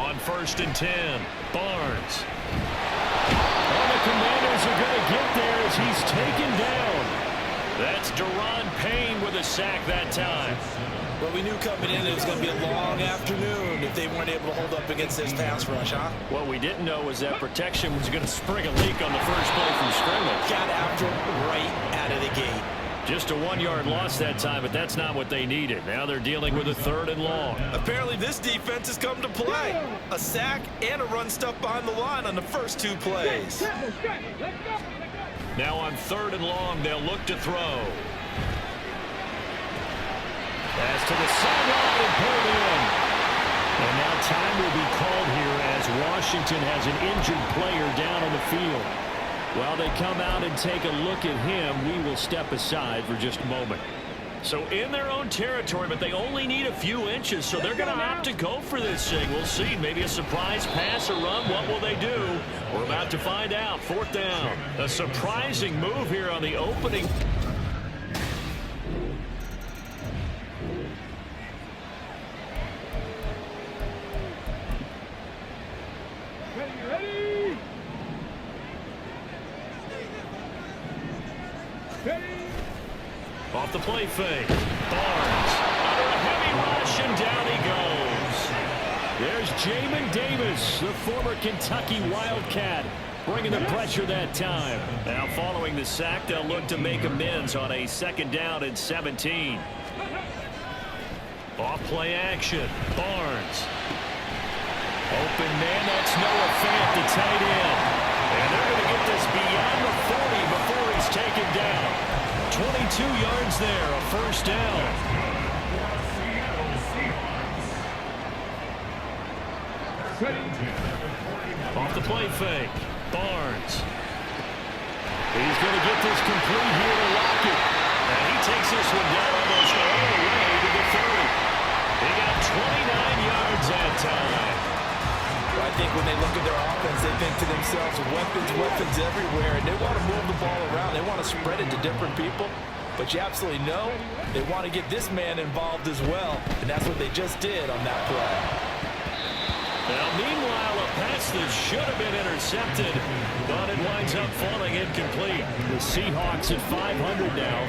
on 1st and 10. Barnes. And the Commanders are going to get there as he's taken down. That's Deron Payne with a sack that time. Well, we knew coming in it was going to be a long afternoon if they weren't able to hold up against this pass rush, huh? What we didn't know was that protection was going to spring a leak on the first play from scrimmage. Got after it right out of the gate. Just a 1-yard loss that time, but that's not what they needed. Now they're dealing with a 3rd and long. Apparently this defense has come to play. A sack and a run stuff behind the line on the first 2 plays. Now on 3rd and long, they'll look to throw. Pass to the sideline and pulled in. And now time will be called here as Washington has an injured player down on the field. While they come out and take a look at him, we will step aside for just a moment. So in their own territory, but they only need a few inches, so they're going to opt to go for this thing. We'll see. Maybe a surprise pass or run. What will they do? We're about to find out. 4th down. A surprising move here on the opening. Off the play fake. Barnes under a heavy rush, and down he goes. There's Jamin Davis, the former Kentucky Wildcat, bringing the pressure that time. Now following the sack, they'll look to make amends on a 2nd down and 17. Off play action. Barnes. Open man, that's Noah Fant, the tight end. And they're going to get this beyond the 40 before he's taken down. 22 yards there, a 1st down. Off the play fake. Barnes. He's going to get this complete here to Lockett. And he takes this one down almost all the way to the 30. He got 29 yards that time. I think when they look at their offense, they think to themselves, weapons everywhere, and they want to move the ball around. They want to spread it to different people, but you absolutely know they want to get this man involved as well, and that's what they just did on that play. Now, meanwhile, a pass that should have been intercepted, but it winds up falling incomplete. The Seahawks at 500 now,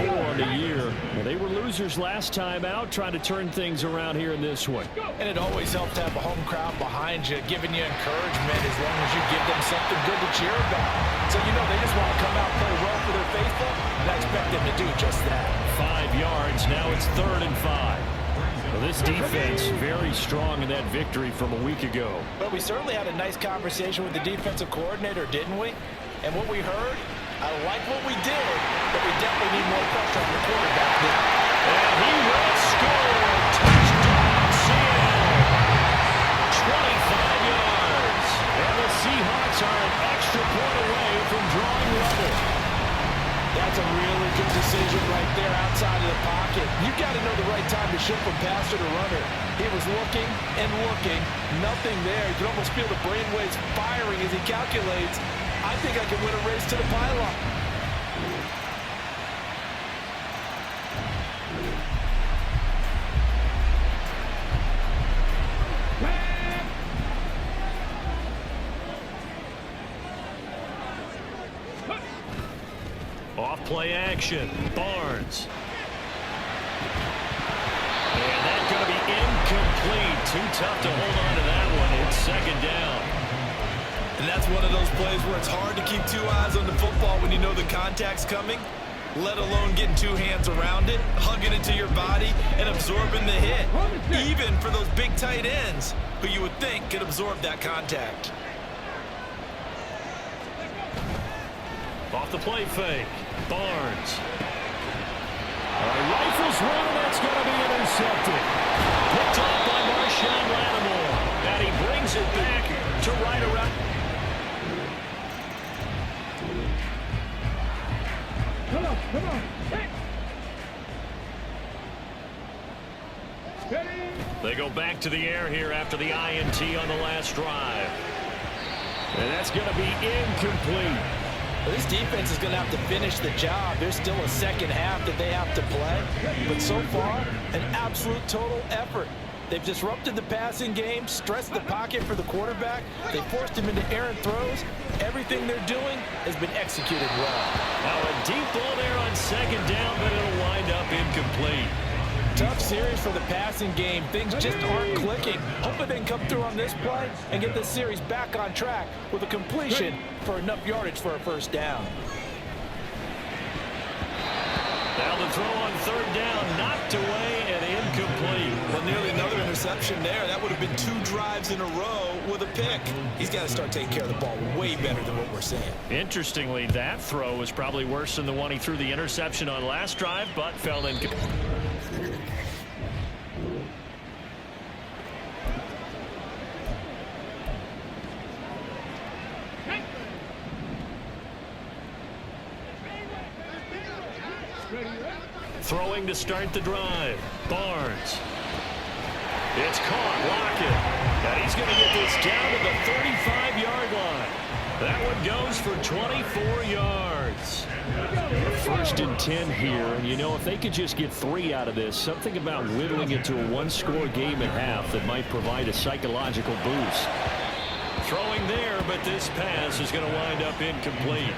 4-4 on the year. Well, they were losers last time out, trying to turn things around here in this one. And it always helps to have a home crowd behind you, giving you encouragement as long as you give them something good to cheer about. So, you know, they just want to come out and play well for their faithful, and I expect them to do just that. 5 yards, now it's 3rd and 5. Well, this defense very strong in that victory from a week ago. But we certainly had a nice conversation with the defensive coordinator, didn't we? And what we heard, I like what we did, but we definitely need more pressure on the quarterback now. And he will score. Touchdown, Seattle. 25 yards. And the Seahawks are an extra point away from drawing level. That's a really good decision right there outside of the pocket. You've got to know the right time to shift from passer to runner. He was looking and looking, nothing there. You can almost feel the brainwaves firing as he calculates. I think I can win a race to the pylon. Off play action. Barnes. And that's going to be incomplete. Too tough to hold on to that one. It's 2nd down. And that's one of those plays where it's hard to keep 2 eyes on the football when you know the contact's coming, let alone getting 2 hands around it, hugging it to your body, and absorbing the hit. Even for those big tight ends who you would think could absorb that contact. Off the play fake. Barnes. Rifles one, and that's going to be intercepted. Picked off by Marshawn Lattimore. And he brings it back to right around. Come on. Hey. They go back to the air here after the INT on the last drive. And that's going to be incomplete. Well, this defense is going to have to finish the job. There's still a second half that they have to play. But so far, an absolute total effort. They've disrupted the passing game, stressed the pocket for the quarterback. They forced him into errant throws. Everything they're doing has been executed well. Now a deep ball there on second down, but it'll wind up incomplete. Tough series for the passing game. Things just aren't clicking. Hoping they can come through on this play and get this series back on track with a completion for enough yardage for a first down. Now the throw on third down, knocked away and incomplete. Well, nearly another interception there. That would have been 2 drives in a row with a pick. He's got to start taking care of the ball way better than what we're seeing. Interestingly, that throw was probably worse than the one he threw the interception on last drive, but fell in. Throwing to start the drive. Barnes. It's caught. Lockett. And he's going to get this down to the 35-yard line. That one goes for 24 yards. First and 10 here. And, you know, if they could just get 3 out of this, something about whittling it to a one-score game at half that might provide a psychological boost. Throwing there, but this pass is going to wind up incomplete.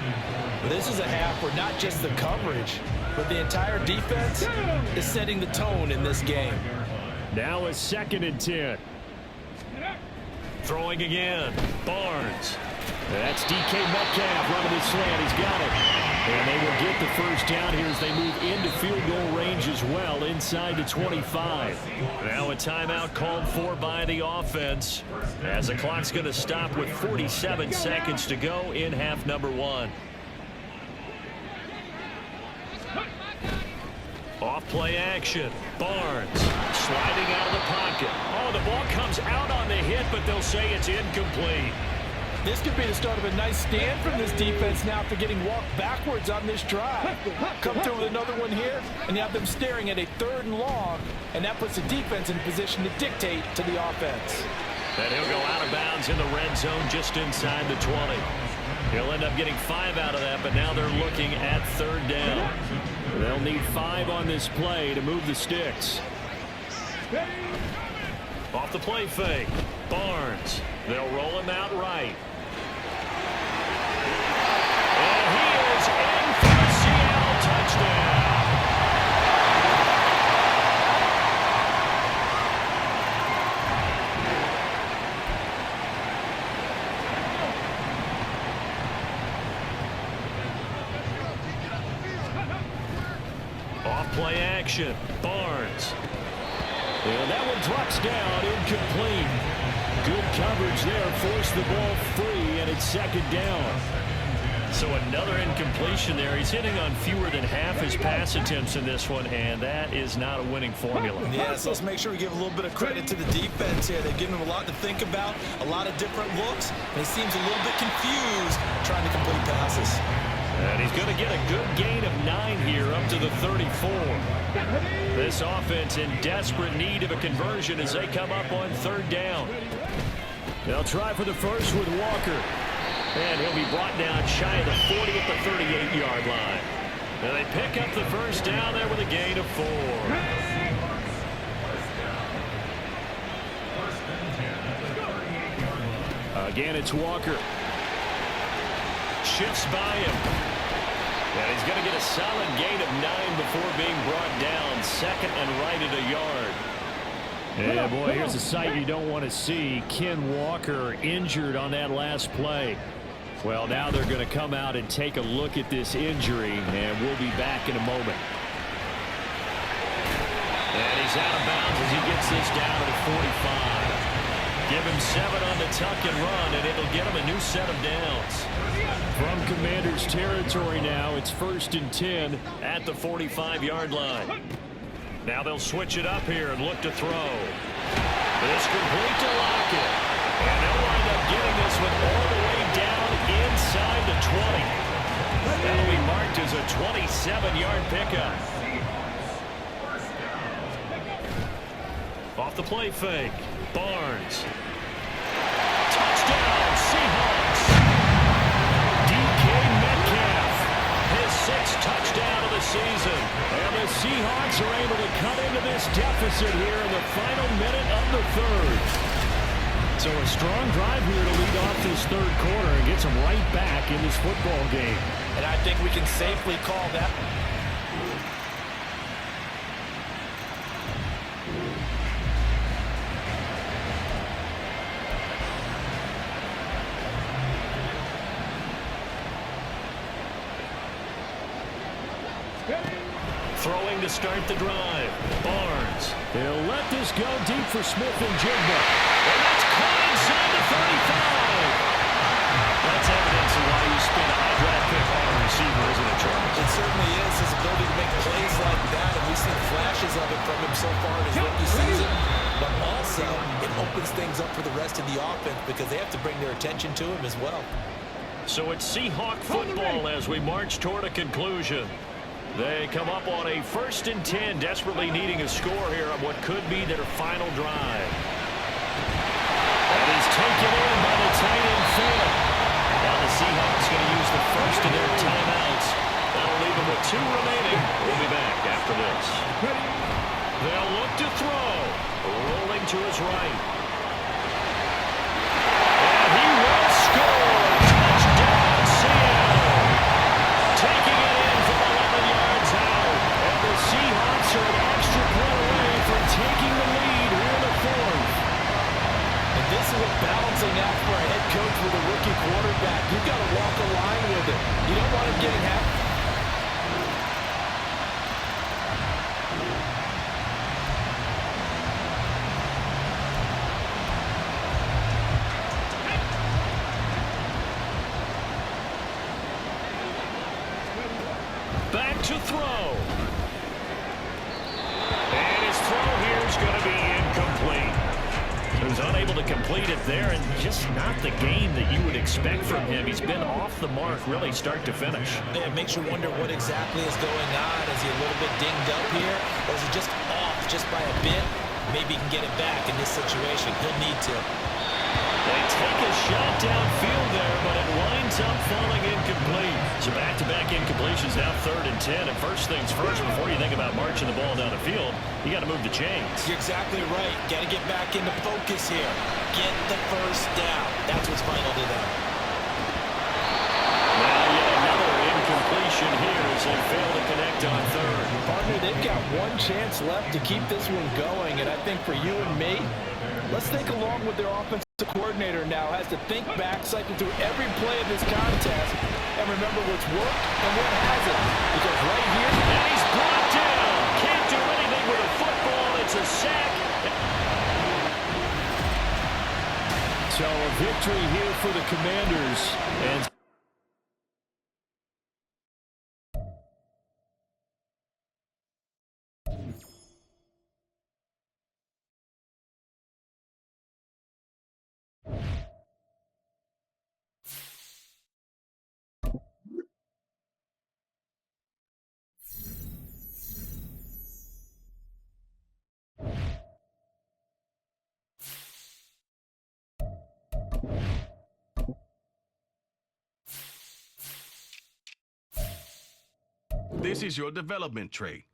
This is a half where not just the coverage, but the entire defense is setting the tone in this game. Now a second and 10. Throwing again. Barnes. That's DK Metcalf running the slant. He's got it. And they will get the first down here as they move into field goal range as well, inside the 25. Now a timeout called for by the offense, as the clock's going to stop with 47 seconds to go in half number 1. Off play action. Barnes sliding out of the pocket. Oh, the ball comes out on the hit, but they'll say it's incomplete. This could be the start of a nice stand from this defense now after getting walked backwards on this drive. Come through with another one here, and you have them staring at a 3rd and long, and that puts the defense in position to dictate to the offense. And he'll go out of bounds in the red zone just inside the 20. He'll end up getting 5 out of that, but now they're looking at 3rd down. They'll need 5 on this play to move the sticks. Off the play fake. Barnes. They'll roll him out right. And he is in for the Seattle touchdown. Off play action. Barnes. And that one drops down, incomplete. Good coverage there, forced the ball free, and it's 2nd down. So another incompletion there. He's hitting on fewer than half his pass attempts in this one, and that is not a winning formula. Yeah, so let's make sure we give a little bit of credit to the defense here. They've given him a lot to think about, a lot of different looks, and he seems a little bit confused trying to complete passes. And he's going to get a good gain of 9 here up to the 34. This offense in desperate need of a conversion as they come up on 3rd down. They'll try for the first with Walker. And he'll be brought down shy of the 40 at the 38-yard line. And they pick up the first down there with a gain of 4. Again, it's Walker. Shifts by him. And he's going to get a solid gain of 9 before being brought down. 2nd and right at a yard. And boy, here's a sight you don't want to see. Ken Walker injured on that last play. Well, now they're going to come out and take a look at this injury, and we'll be back in a moment. And he's out of bounds as he gets this down to the 45. Give him 7 on the tuck and run, and it'll get him a new set of downs. From Commanders territory now, it's 1st and 10 at the 45-yard line. Now they'll switch it up here and look to throw. It's complete to Lockett. And they'll wind up getting this one all the way down inside the 20. That'll be marked as a 27-yard pickup. Off the play fake. Barnes. Touchdown, Seahawks. DK Metcalf. His 6th touchdown of the season. And the Seahawks are able to cut into this deficit here in the final minute of the third. So a strong drive here to lead off this third quarter and gets them right back in this football game. And I think we can safely call that. Throwing to start the drive. Barnes. They'll let this go deep for Smith and Jigba. And that's caught inside the 35. That's evidence of why you spend a high draft pick on a receiver, isn't it, Charles? It certainly is. His ability to make plays like that, and we've seen flashes of it from him so far in his rookie season. But also, it opens things up for the rest of the offense because they have to bring their attention to him as well. So it's Seahawk football as we march toward a conclusion. They come up on a 1st and 10, desperately needing a score here on what could be their final drive. That is taken in by the tight end Phil. Now the Seahawks going to use the first of their timeouts. That'll leave them with 2 remaining. We'll be back after this. They'll look to throw. Rolling to his right. And he will score. Touchdown, Seattle. Taking it in from 11 yards out. And the Seahawks are an extra point away from taking the lead here in the fourth. And this is a balancing act for a head coach with a rookie quarterback. You've got to walk a line with it. You don't want him getting half. Back to throw. And his throw here is going to be incomplete. He was unable to complete it there, and just not the game that you would expect from him. He's been off the mark, really, start to finish. Yeah, it makes you wonder what exactly is going on. Is he a little bit dinged up here, or is he just off just by a bit? Maybe he can get it back in this situation. He'll need to. They take a shot downfield there, but it winds up falling incomplete. So back-to-back incompletions, now 3rd and 10. And first things first, before you think about marching the ball down the field, you got to move the chains. You're exactly right. Got to get back into focus here. Get the first down. That's what's vital to them. Now yet another incompletion here as they fail to connect on 3rd. Partner, they've got one chance left to keep this one going, and I think for you and me, let's think along with their offensive coordinator now has to think back, cycle through every play of this contest, and remember what's worked and what hasn't. Because right here, And he's brought down. Can't do anything with a football. It's a sack. So a victory here for the Commanders. And This is your development trait.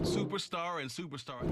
Superstar and superstar.